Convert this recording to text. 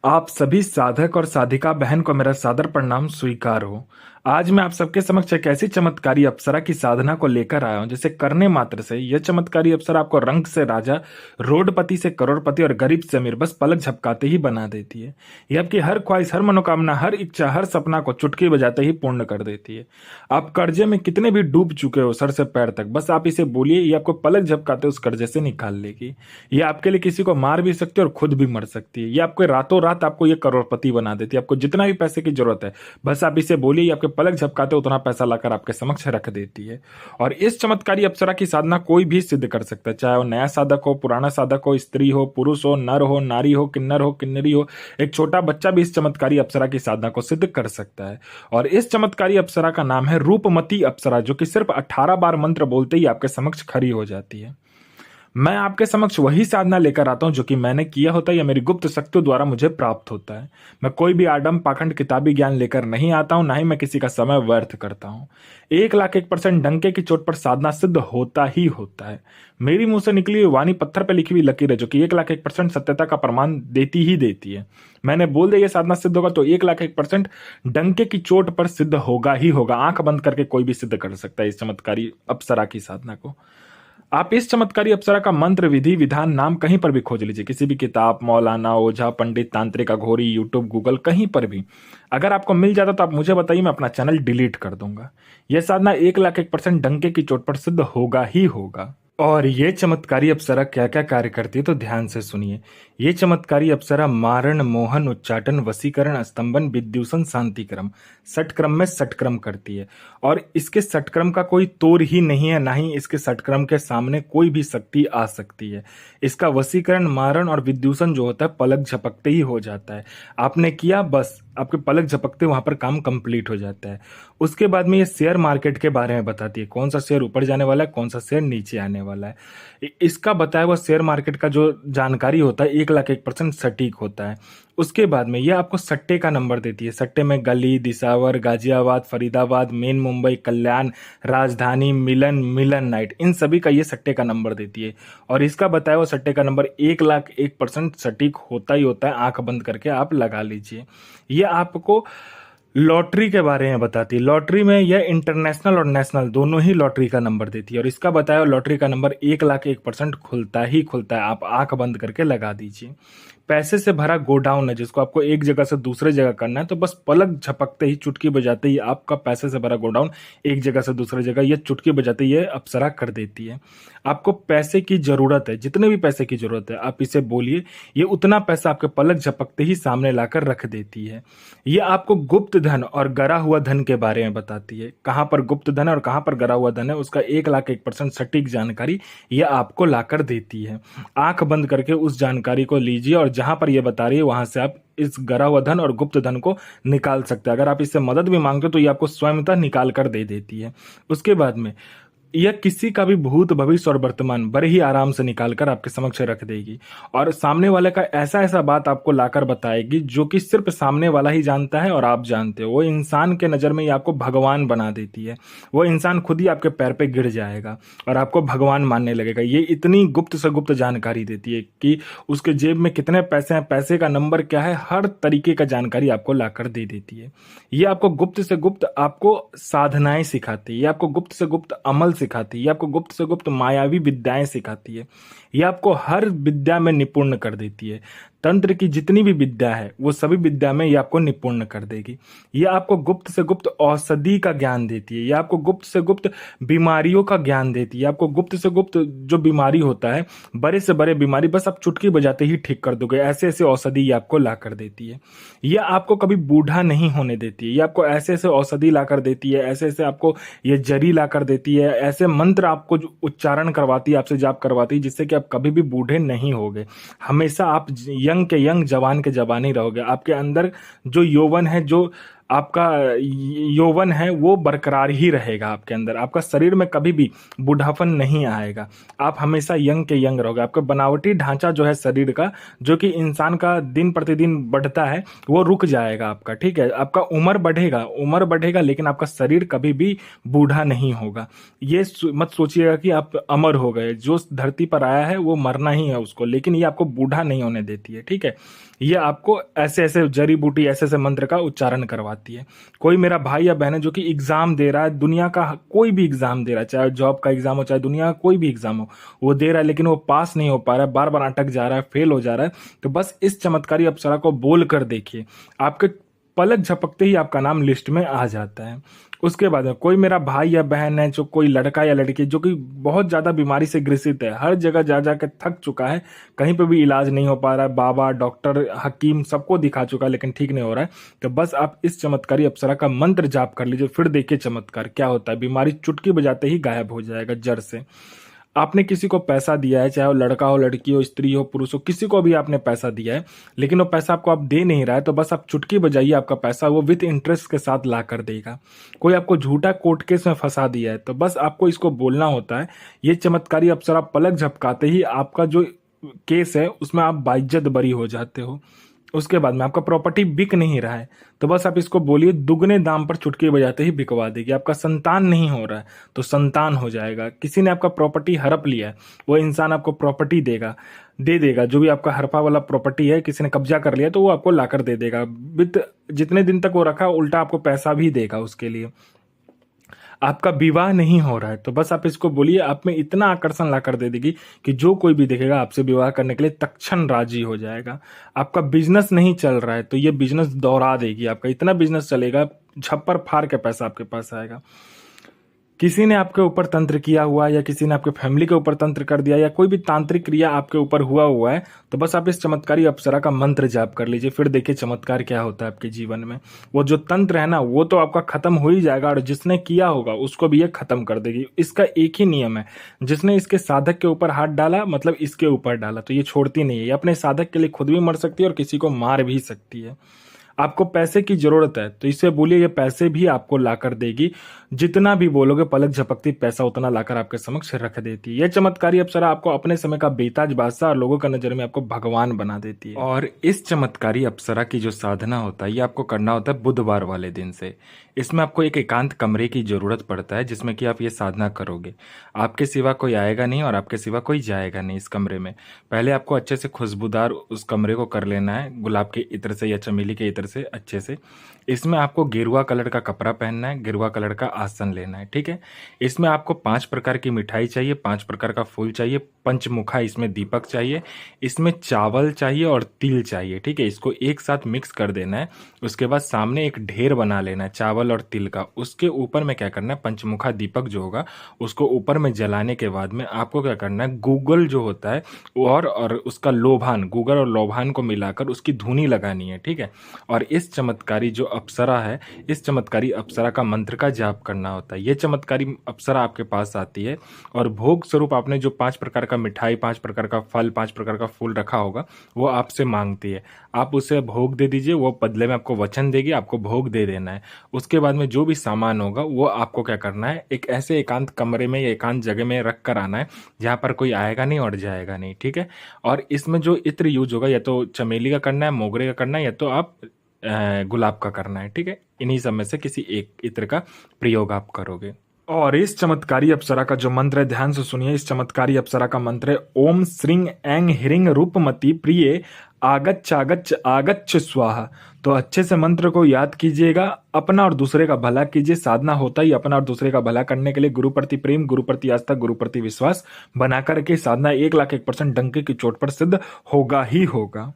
आप सभी साधक और साधिका बहन को मेरा सादर प्रणाम स्वीकार हो। आज मैं आप सबके समक्ष एक ऐसी चमत्कारी अप्सरा की साधना को लेकर आया हूं जिसे करने मात्र से यह चमत्कारी अप्सरा आपको रंग से राजा, रोडपति से करोड़पति और गरीब से अमीर बस पलक झपकाते ही बना देती है। यह आपकी हर ख्वाहिश, हर मनोकामना, हर इच्छा, हर सपना को चुटकी बजाते ही पूर्ण कर देती है। आप कर्जे में कितने भी डूब चुके हो सर से पैर तक, बस आप इसे बोलिए, ये आपको पलक झपकाते उस कर्जे से निकाल लेगी। ये आपके लिए किसी को मार भी सकती है और खुद भी मर सकती है। ये आपको रातों रात आपको ये करोड़पति बना देती है। आपको जितना भी पैसे की जरूरत है, बस आप इसे बोलिए, ये आपके पलक झपकाते उतना पैसा लाकर आपके समक्ष रख देती है। और इस चमत्कारी अप्सरा की साधना कोई भी सिद्ध कर सकता है, चाहे वो नया साधक हो, पुराना साधक हो, स्त्री हो, पुरुष हो, नर हो, नारी हो, किन्नर हो, किन्नरी हो, एक छोटा बच्चा भी इस चमत्कारी अप्सरा की साधना को सिद्ध कर सकता है। और इस चमत्कारी अप्सरा का नाम है रूपमती अप्सरा, जो कि सिर्फ 18 बार मंत्र बोलते ही आपके समक्ष खड़ी हो जाती है। मैं आपके समक्ष वही साधना लेकर आता हूं जो कि मैंने किया होता है या मेरी गुप्त शक्तियों द्वारा मुझे प्राप्त होता है। मैं कोई भी आडम पाखंड किताबी ज्ञान लेकर नहीं आता हूं, ना ही मैं किसी का समय व्यर्थ करता हूं। 1,01% डंके की चोट पर साधना सिद्ध होता ही होता है। मेरी मुंह से निकली हुई वाणी पत्थर पर लिखी हुई लकीर है, जो कि 1,01% सत्यता का प्रमाण देती ही देती है। मैंने बोल दिया ये साधना सिद्ध होगा तो 1,01% डंके की चोट पर सिद्ध होगा ही होगा। आंख बंद करके कोई भी सिद्ध कर सकता है इस चमत्कारी अप्सरा की साधना को। आप इस चमत्कारी अप्सरा का मंत्र, विधि, विधान, नाम कहीं पर भी खोज लीजिए, किसी भी किताब, मौलाना, ओझा, पंडित, तांत्रिक, अघोरी, यूट्यूब, गूगल, कहीं पर भी अगर आपको मिल जाता तो आप मुझे बताइए, मैं अपना चैनल डिलीट कर दूंगा। यह साधना 1,01% डंके की चोट पर सिद्ध होगा ही होगा। और ये चमत्कारी अप्सरा क्या क्या कार्य करती है तो ध्यान से सुनिए। ये चमत्कारी अप्सरा मारण, मोहन, उच्चाटन, वशीकरण, स्तंभन, विद्युषण, शांतिक्रम, षटक्रम में षटक्रम करती है। और इसके षटक्रम का कोई तोड़ ही नहीं है, ना ही इसके षटक्रम के सामने कोई भी शक्ति आ सकती है। इसका वशीकरण, मारण और विद्युषण जो होता है पलक झपकते ही हो जाता है। आपने किया, बस आपके पलक झपकते वहां पर काम कंप्लीट हो जाता है। उसके बाद में ये शेयर मार्केट के बारे में बताती है, कौन सा शेयर ऊपर जाने वाला है, कौन सा शेयर नीचे आने वाला है। इसका बताया हुआ शेयर मार्केट का जो जानकारी होता है 1,01% सटीक होता है। उसके बाद में ये आपको सट्टे का नंबर देती है। सट्टे में गली, दिसावर, गाजियाबाद, फरीदाबाद, मेन मुंबई, कल्याण, राजधानी, मिलन, मिलन नाइट, इन सभी का ये सट्टे का नंबर देती है। और इसका बताया हुआ सट्टे का नंबर 1,01% सटीक होता ही होता है। आंख बंद करके आप लगा लीजिए। ये आपको लॉटरी के बारे में बताती है। लॉटरी में यह इंटरनेशनल और नेशनल दोनों ही लॉटरी का नंबर देती है। और इसका बताया लॉटरी का नंबर 1,01% खुलता ही खुलता है। आप आंख बंद करके लगा दीजिए। पैसे से भरा गोडाउन है, जिसको आपको एक जगह से दूसरे जगह करना है, तो बस पलक झपकते ही, चुटकी बजाते ही आपका पैसे से भरा गोडाउन एक जगह से दूसरे जगह ये चुटकी बजाते ये अप्सरा कर देती है। आपको पैसे की जरूरत है, जितने भी पैसे की जरूरत है आप इसे बोलिए, ये उतना पैसा आपके पलक झपकते ही सामने लाकर रख देती है। ये आपको गुप्त धन और गरा हुआ धन के बारे में बताती है। कहां पर गुप्त धन है और कहां पर गरा हुआ धन है, उसका 1,01% सटीक जानकारी ये आपको लाकर देती है। आंख बंद करके उस जानकारी को लीजिए और जहां पर ये बता रही है वहां से आप इस गरा हुआ धन और गुप्त धन को निकाल सकते हैं। अगर आप इससे मदद भी मांगते हो तो ये आपको स्वयंतः निकाल कर दे देती है। उसके बाद में यह किसी का भी भूत, भविष्य और वर्तमान बड़े ही आराम से निकालकर आपके समक्ष रख देगी। और सामने वाले का ऐसा ऐसा बात आपको लाकर बताएगी जो कि सिर्फ सामने वाला ही जानता है और आप जानते हो। वो इंसान के नजर में ये आपको भगवान बना देती है। वो इंसान खुद ही आपके पैर पे गिर जाएगा और आपको भगवान मानने लगेगा। ये इतनी गुप्त से गुप्त जानकारी देती है कि उसके जेब में कितने पैसे हैं, पैसे का नंबर क्या है, हर तरीके का जानकारी आपको लाकर दे देती है। ये आपको गुप्त से गुप्त आपको साधनाएं सिखाती है। ये आपको गुप्त से गुप्त अमल सिखाती है। ये आपको गुप्त से गुप्त मायावी विद्याएं सिखाती है। ये आपको हर विद्या में निपुण कर देती है। तंत्र की जितनी भी विद्या है वो सभी विद्या में ये आपको निपुण कर देगी। ये आपको गुप्त से गुप्त औषधि का ज्ञान देती है। ये आपको गुप्त से गुप्त बीमारियों का ज्ञान देती है। आपको गुप्त से गुप्त जो बीमारी होता है, बड़े से बड़े बीमारी बस आप चुटकी बजाते ही ठीक कर दोगे, ऐसे ऐसे औषधि ये आपको ला कर देती है। ये आपको कभी बूढ़ा नहीं होने देती है। ये आपको ऐसे ऐसे औषधि ला कर देती है, ऐसे ऐसे आपको ये जरी ला कर देती है, ऐसे मंत्र आपको उच्चारण करवाती है, आपसे जाप करवाती है, जिससे कि आप कभी भी बूढ़े नहीं होगे। हमेशा आप यंग के यंग, जवान के जवान ही रहोगे। आपके अंदर जो यौवन है, जो आपका यौवन है वो बरकरार ही रहेगा आपके अंदर। आपका शरीर में कभी भी बूढ़ापन नहीं आएगा। आप हमेशा यंग के यंग रहोगे। आपका बनावटी ढांचा जो है शरीर का, जो कि इंसान का दिन प्रतिदिन बढ़ता है, वो रुक जाएगा आपका। ठीक है, आपका उम्र बढ़ेगा लेकिन आपका शरीर कभी भी बूढ़ा नहीं होगा। ये मत सोचिएगा कि आप अमर हो गए। जो धरती पर आया है वो मरना ही है उसको, लेकिन ये आपको बूढ़ा नहीं होने देती है। ठीक है, ये आपको ऐसे ऐसे जड़ी बूटी ऐसे ऐसे मंत्र का उच्चारण करवाती है। कोई मेरा भाई या बहन है जो कि एग्जाम दे रहा है, दुनिया का कोई भी एग्जाम दे रहा है, चाहे जॉब का एग्जाम हो चाहे दुनिया का कोई भी एग्जाम हो, वो दे रहा है लेकिन वो पास नहीं हो पा रहा है, बार बार अटक जा रहा है, फेल हो जा रहा है, तो बस इस चमत्कारी अप्सरा को बोल कर देखिए, आपके पलक झपकते ही आपका नाम लिस्ट में आ जाता है। उसके बाद में कोई मेरा भाई या बहन है, जो कोई लड़का या लड़की जो कि बहुत ज्यादा बीमारी से ग्रसित है, हर जगह जा जा के थक चुका है, कहीं पे भी इलाज नहीं हो पा रहा है, बाबा डॉक्टर हकीम सबको दिखा चुका है लेकिन ठीक नहीं हो रहा है, तो बस आप इस चमत्कारी अप्सरा का मंत्र जाप कर लीजिए, फिर देखिए चमत्कार क्या होता है। बीमारी चुटकी बजाते ही गायब हो जाएगा जड़ से। आपने किसी को पैसा दिया है, चाहे वो लड़का हो लड़की हो स्त्री हो पुरुष हो, किसी को भी आपने पैसा दिया है, लेकिन वो पैसा आपको आप दे नहीं रहा है, तो बस आप चुटकी बजाइए, आपका पैसा वो विद इंटरेस्ट के साथ ला कर देगा। कोई आपको झूठा कोर्ट केस में फंसा दिया है, तो बस आपको इसको बोलना होता है। ये चमत्कारी अप्सरा पलक झपकाते ही आपका जो केस है उसमें आप बाइज्जत बरी हो जाते हो। उसके बाद में आपका प्रॉपर्टी बिक नहीं रहा है, तो बस आप इसको बोलिए, दुगने दाम पर चुटकी बजाते ही बिकवा देगी। आपका संतान नहीं हो रहा है तो संतान हो जाएगा। किसी ने आपका प्रॉपर्टी हड़प लिया है, वो इंसान आपको प्रॉपर्टी दे देगा। जो भी आपका हड़पा वाला प्रॉपर्टी है, किसी ने कब्जा कर लिया तो वो आपको लाकर दे देगा। विद जितने दिन तक वो रखा उल्टा आपको पैसा भी देगा उसके लिए। आपका विवाह नहीं हो रहा है, तो बस आप इसको बोलिए, आप में इतना आकर्षण ला कर दे देगी कि जो कोई भी देखेगा आपसे विवाह करने के लिए तत्क्षण राजी हो जाएगा। आपका बिजनेस नहीं चल रहा है, तो ये बिजनेस दौड़ा देगी। आपका इतना बिजनेस चलेगा, छप्पर फाड़ के पैसा आपके पास आएगा। किसी ने आपके ऊपर तंत्र किया हुआ, या किसी ने आपके फैमिली के ऊपर तंत्र कर दिया, या कोई भी तांत्रिक क्रिया आपके ऊपर हुआ है, तो बस आप इस चमत्कारी अप्सरा का मंत्र जाप कर लीजिए, फिर देखिए चमत्कार क्या होता है आपके जीवन में। वो जो तंत्र है ना, वो तो आपका खत्म हो ही जाएगा, और जिसने किया होगा उसको भी ये खत्म कर देगी। इसका एक ही नियम है, जिसने इसके साधक के ऊपर हाथ डाला मतलब इसके ऊपर डाला, तो ये छोड़ती नहीं है। ये अपने साधक के लिए खुद भी मर सकती है और किसी को मार भी सकती है। आपको पैसे की जरूरत है, तो इससे बोलिए, ये पैसे भी आपको लाकर देगी। जितना भी बोलोगे पलक झपकती पैसा उतना लाकर आपके समक्ष रख देती है। यह चमत्कारी अप्सरा आपको अपने समय का बेताज बादशाह और लोगों का नजर में आपको भगवान बना देती है। और इस चमत्कारी अप्सरा की जो साधना होता है, ये आपको करना होता है बुधवार वाले दिन से। इसमें आपको एक एकांत कमरे की जरूरत पड़ता है, जिसमें कि आप ये साधना करोगे। आपके सिवा कोई आएगा नहीं और आपके सिवा कोई जाएगा नहीं इस कमरे में। पहले आपको अच्छे से खुशबूदार उस कमरे को कर लेना है, गुलाब के इत्र से या चमेली के इत्र से अच्छे से। इसमें आपको गेरुआ कलर का कपड़ा पहनना है, गेरुआ कलर का आसन लेना है, ठीक है। इसमें आपको 5 प्रकार की मिठाई चाहिए, 5 प्रकार का फूल चाहिए, पंचमुखा इसमें दीपक चाहिए, इसमें चावल चाहिए और तिल चाहिए, ठीक है। इसको एक साथ मिक्स कर देना है। उसके बाद सामने एक ढेर बना लेना है चावल और तिल का। उसके ऊपर में क्या करना है, पंचमुखा दीपक जो होगा उसको ऊपर में जलाने के बाद में आपको क्या करना है, गूगल जो होता है और उसका लोभान, गूगल और लोभान को मिलाकर उसकी धुनी लगानी है, ठीक है। और इस चमत्कारी जो अप्सरा है, इस चमत्कारी अप्सरा का मंत्र का जाप करना होता है। ये चमत्कारी अप्सरा आपके पास आती है और भोग स्वरूप आपने जो 5 प्रकार का मिठाई, 5 प्रकार का फल, 5 प्रकार का फूल रखा होगा, वो आपसे मांगती है। आप उसे भोग दे दीजिए, वो बदले में आपको वचन देगी, आपको भोग दे देना है। उसके बाद में जो भी सामान होगा वो आपको क्या करना है, एक ऐसे एकांत कमरे में या एकांत जगह में रख कर आना है जहाँ पर कोई आएगा नहीं और जाएगा नहीं, ठीक है। और इसमें जो इत्र यूज होगा, या तो चमेली का करना है, मोगरे का करना है, या तो आप गुलाब का करना है, ठीक है। इन्हीं सब में से किसी एक इत्र का प्रयोग आप करोगे। और इस चमत्कारी अप्सरा का जो मंत्र है, ध्यान से सुनिए। इस चमत्कारी अप्सरा का मंत्र है ओम श्रीं ऐं ह्रीं रूपमती प्रिये आगच्छ आगच्छ आगच्छ स्वाहा। तो अच्छे से मंत्र को याद कीजिएगा, अपना और दूसरे का भला कीजिए। साधना होता ही अपना और दूसरे का भला करने के लिए। गुरु प्रति प्रेम, गुरु प्रति आस्था, गुरु प्रति विश्वास बना करके साधना 1,01,000% डंके की चोट पर सिद्ध होगा ही होगा।